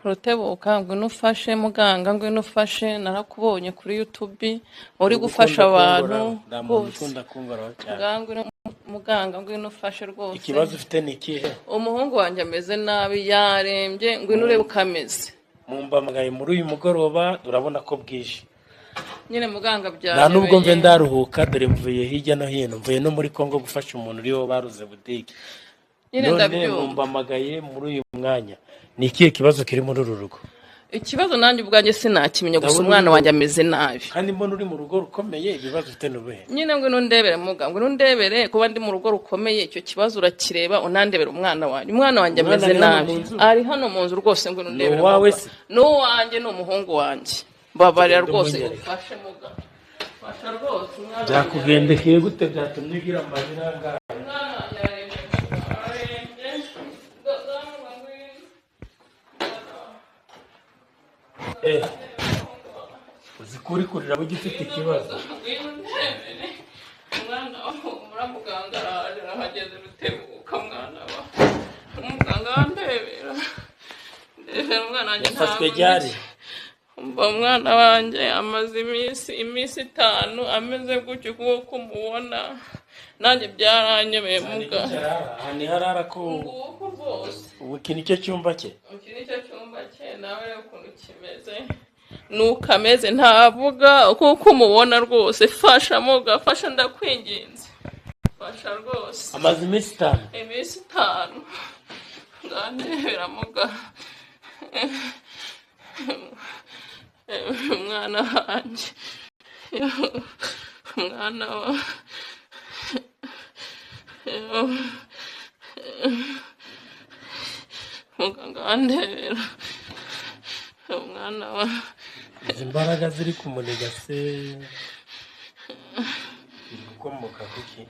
Rutebuka ngwino ufashe muganga ngwino ufashe narakubonye kuri YouTube uri gufasha abantu muganga ngwino ufashe rwose ikibazo ufite ni ikihe umuhungu wanjye ameze nabi yarembye ngwino urebe ukameze mumbamagaye muri uyu mugoroba urabona ko bwije nyine muganga byaremeye nta nubwo mve ndaruhuka dore mvuye hirya no hino mvuye no muri Kongo gufasha umuntu uriho baruze budike nyine ndabyumva mumbamagaye muri uyu mwanya ni ikihe kibazo kiri muri uru rugo ikibazo nanjye ubwanjye sinakimenya gusa umwana wanjye ameze nabi kandi mbona uri mu rugo rukomeye ibibazo ufite n'ubuhe nyine ngwino ndebere muganga ngwino ndebere kuba ndi mu rugo rukomeye icyo kibazo urakireba unandebera umwana wanjye ameze nabi ari hano mu nzu rwose ngwino ndebere n'uwanjye n'umuhungu wanjye babarira rwose ufashe muganga fasha rwose byakugendekeye gute byatumye ugira amarira uzikuri kurira abo gifite ikibazo umwana muganga arahageze Rutebuka mwana wa umuganga wandebera ndebera umwana wanjye ntabwo ryari umwana wanjye amaze iminsi 5 ameze gutyo kuko mubona nanjye byaranyemeye muga hani harara ko ubu kini cyo cyumba cye nawe ukuntu kimeze nuko ameze ntavuga kuko mubona rwose fasha muga fasha ndakwinginze fasha rwose amaze iminsi 5 ngandebera muga umwana wanjye umwana wa muganga wandebera umwana wa imbaraga ziri kumuniga se gukomoka kuki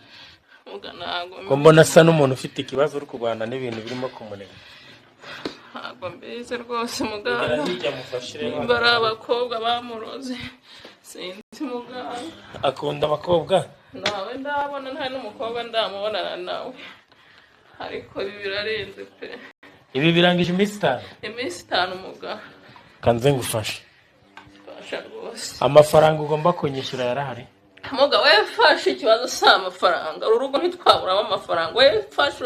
ko mbona asa n'umuntu ufite ikibazo uri kurwana n'ibintu birimo kumuniga ntabwo mbizi rwose muganga bari abakobwa bamuroze sinzi muganga akunda abakobwa nawe ndabona nta n'umukobwa ndamubonana nawe ariko ibi birarenze pe ibi birangije iminsi 5 muganga kanze ngufashe fasha rwose amafaranga ugomba kunyishyura yarahari muga we fasha ikibazo sa amafaranga urugo ntitwaburamo amafaranga we fasha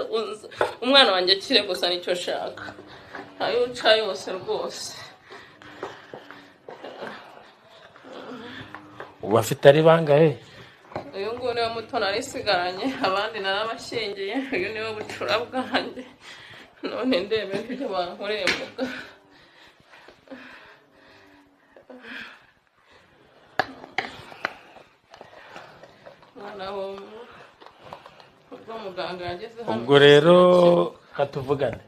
umwana wanjye akire gusa nicyo shaka ayo uca yose rwose ubafite ari bangahe uyu nguyu niwe muto narisigaranye abandi narabashyingiye uyu niwe bucura bwanjye none ndebe ibyo bankoreye muga ubwo rero katuvugane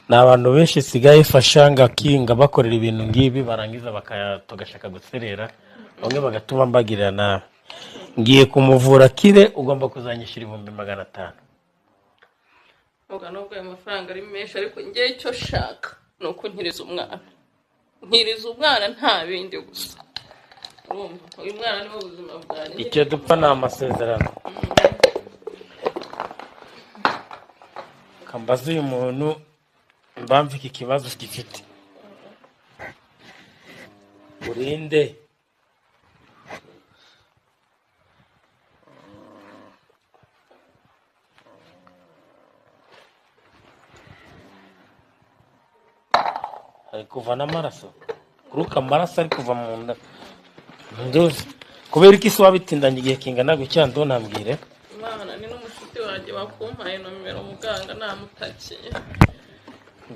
ni abantu benshi sigaye fasha ngakinga bakorera ibintu ngibi barangiza bakayatogashaka guserera bamwe bagatuma mbagirira nabi ngiye kumuvura kire ugomba kuzanyishyura 500. muga nubwo ayo mafaranga ari menshi ariko ngiye icyo shaka nuko nkiriza umwana nta bindi gusa uyu mwana niwe buzima bwanjye icyo dupfa ni amasezerano kambaza uyu muntu mbamva iki kibazo gifite urinde ari kuva n'amaraso kuruka amaraso ari kuva mu nda nduzi kubera iki se wabitindanye igihe kingana gutya ndonambwire Imana ni n'umushuti wanjye wakumpaye nomero muganga namutakiye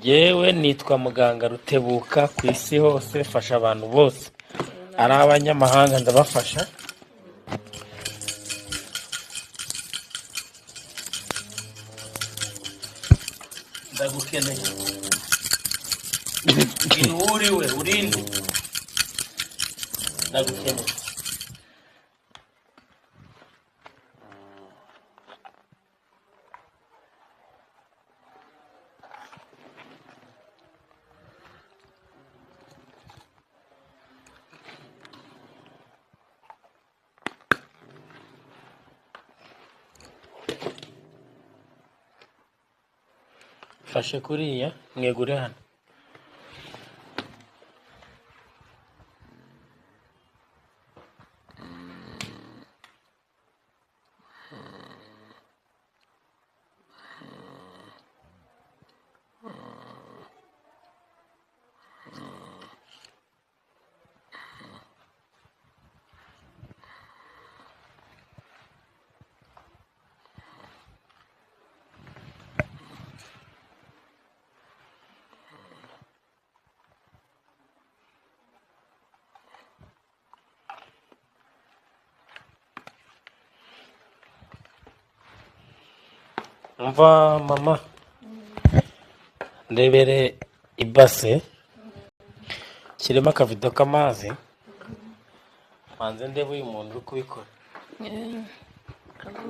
Yewe nitwa Muganga Rutebuka ku isi hose fasha abantu bose ari abanyamahanga ndabafasha ndagukeneye uriwe urinde ndagukeneye fashe kuriya mwegure hano umva mama ndebere ibase kirimo akavido k'amazi manze ndebe uyu muntu uri kubikora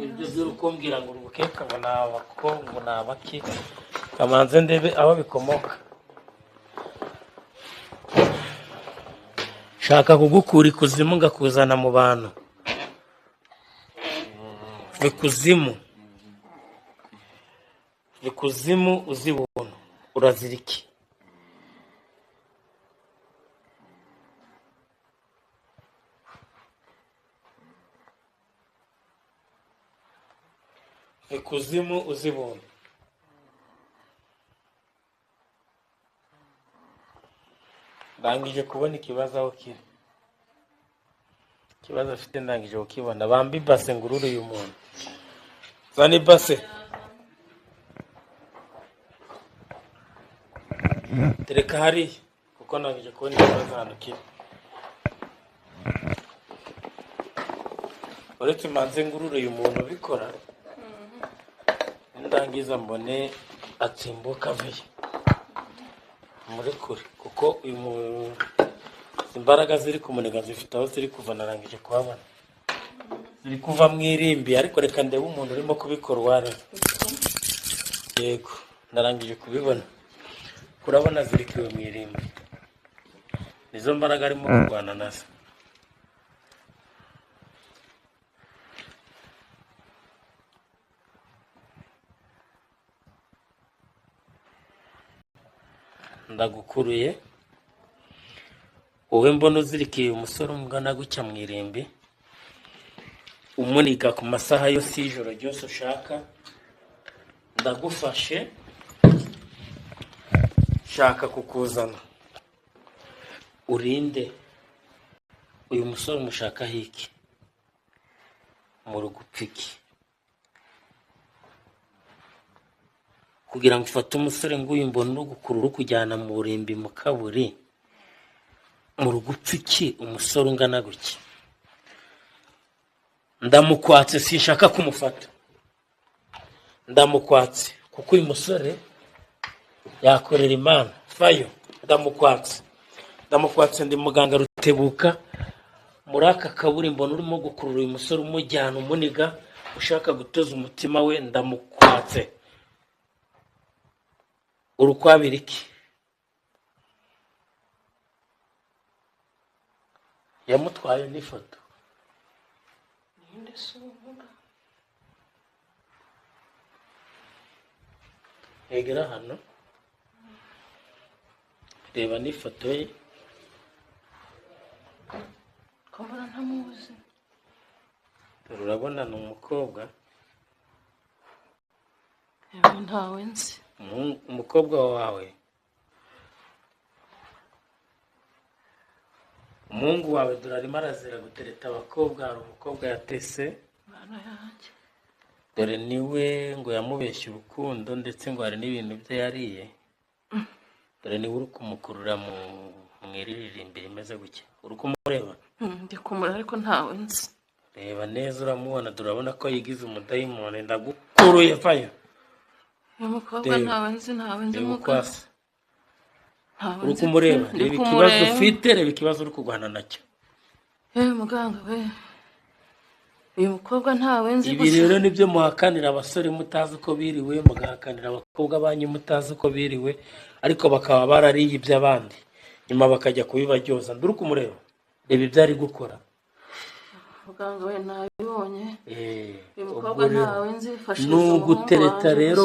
ibyo byo kumbwira ngo urukeka ngo nabakobwa ngo nabaki kamanze ndebe aho bikomoka shaka kugukura ikuzimu ngakuzana mu bantu ikuzimu uzibona uraziriki ikuzimu uzibona ndangije kubona ikibazo aho kiri ikibazo afite ndangije kukibona bambi base ngururu uyu muntu zani base tereka hariya kuko ndangije kubona ikibazo hano kiri uretse manze ngururu uyu muntu ubikora ndangiza mbone atsimbuka avuye muri kure kuko uyu muntu imbaraga ziri kumunega zifite aho ziri kuva narangije kuhabona ziri kuva mu irimbi ariko reka ndebe umuntu urimo kubikora uwari yego narangije kubibona kurabona ziri kuva mu irimbi nizo mbaraga arimo kurwana nazo ndagukuruye wowe mbona uzirikiye umusore umugana gutya mu irimbi umuniga ku masaha yose y'ijoro ryose ushaka ndagufashe shaka kukuzana urinde uyu musore umushaka hiki mu rugupfiki kugira ngo ufate umusore nguyu mbona urugukurura kujyana mu burimbi mu kaburi mu rugupfiki umusore ungana guki ndamukwatse sinshaka kumufata ndamukwatse kuko uyu musore yakorera Imana fayo ndamukwatse ndi muganga Rutebuka muri aka kaburi mbona urimo gukurura uyu musore umujyana umuniga ushaka gutoza umutima we ndamukwatse urukwabiriki yamutwaye n'ifoto egera hano reba n'ifoto ye kabura ntamuzi urabona ni umukobwa yewe ntawe nzi umukobwa wawe umuhungu wawe dore arimo arazira gutereta abakobwa hari umukobwa yatese bana yanjye dore niwe ngo yamubeshye urukundo ndetse ngo hari n'ibintu bye yariye dore niwe uri kumukurura mu iriririmbira imeze gutya uri kumureba ndi kumureba ariko ntawe nzi reba neza uramubona turabona ko yigize umudayimoni ndagukuruye vayo uyu mukobwa ntawe nzi muganga uri kumureba reba ikibazo ufite reba ikibazo uri kurwana nacyo muganga we uyu mukobwa ntawe nzi ibi rero nibyo muhakanira abasore mutazi uko biriwe mugahakanira abakobwa banyu mutazi uko biriwe ariko bakaba barariye iby'abandi nyuma bakajya kubibaryoza nduri kumureba reba ibyo ari gukora muganga we nabibonye uyu mukobwa ntawe nzi fasha nugutereta rero